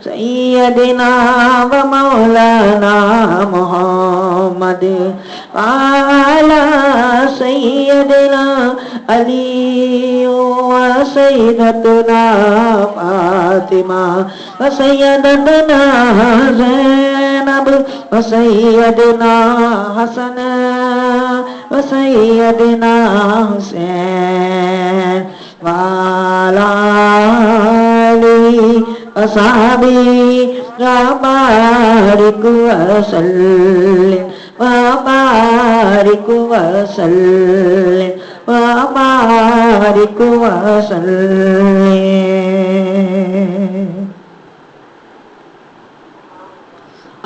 سيدنا ومولانا محمد وعلى سيدنا علي وسيدتنا فاطمة وسيدتنا زينب وسيدنا حسن وسيدنا حسين وعلى آله وصحبه وبارك وسلم وبارك وسلم وبارك وسلم.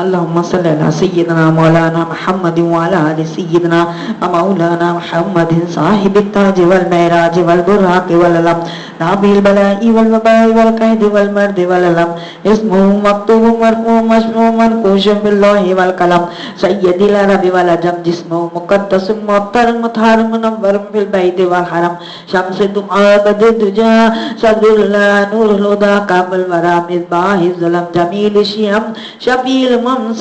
اللهم صل على سيدنا مولانا محمد وعلى آل سيدنا مولانا محمد صاحب التاج والمعراج والبراق والعلم نبي البلاء والوباء والقيد والمرض والعلم اسمه مكتوب مرفوع مشفوع منقوش بالله والقلم سيد العرب والعجم جسمه مقدس مطهر مطهر منور في البيت والحرم شمس دمعة بدر دجى صدر الله نور الهدى كامل الورى مصباح الظلم جميل الشيم شفيع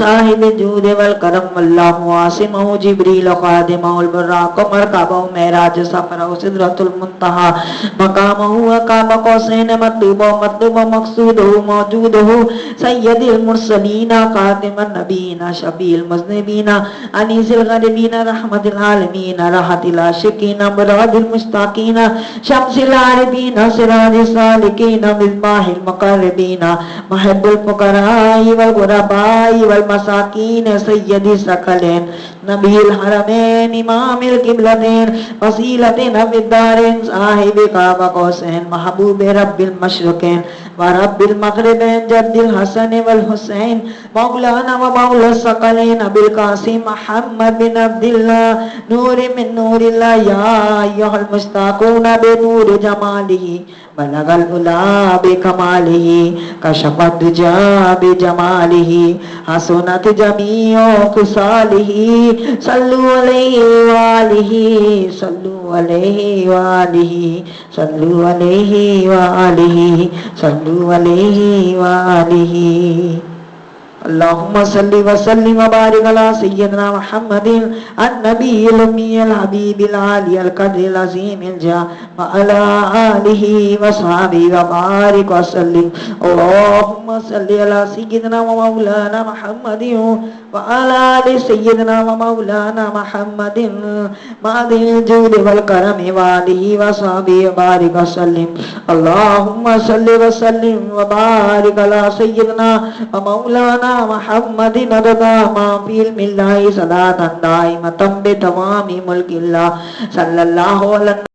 صاحب الجود والكرم والله عاصمه جبريل خادمه البراق مركبه معراج سفره سدرة المنتهى مقامه وقاب قوسين مطلوبه مطلوب مقصوده موجوده سيد المرسلين خاتم النبيين شفيع المذنبين أنيس الغريبين رحمة العالمين راحة العاشقين مراد المشتاقين شمس العارفين سراج السالكين مصباح المقربين محب الفقراء والغرباء والمساكين سيد الثقلين نبي الحرمين إمام القبلتين وسيلتنا في الدارين صاحب قاب قوسين محبوب رب المشرقين ورب المغربين جد الحسن والحسين مولانا ومولى الثقلين أبي القاسم محمد بن عبد الله نور من نور الله يا أيها المشتاقون بنور جماله بلغ العلا بكماله كشف الدجى بجماله حسنت جميع خصاله صلوا عليه وآله صلوا عليه وآله صلوا عليه وآله صلوا عليه وآله. اللهم صل وسلم وبارك على سيدنا محمد النبي الأمي الحبيب العالي القدر العظيم الجاه وعلى آله وصحبه وبارك وسلم. اللهم صل على سيدنا ومولانا محمد وعلى آل سيدنا ومولانا محمد ماضي الجود والكرم وآله وصحبه وبارك وسلم. اللهم صل وسلم وبارك على سيدنا ومولانا محمد رضا ما في علم الله صلاة دائمة بتمام ملك الله صلى الله عليه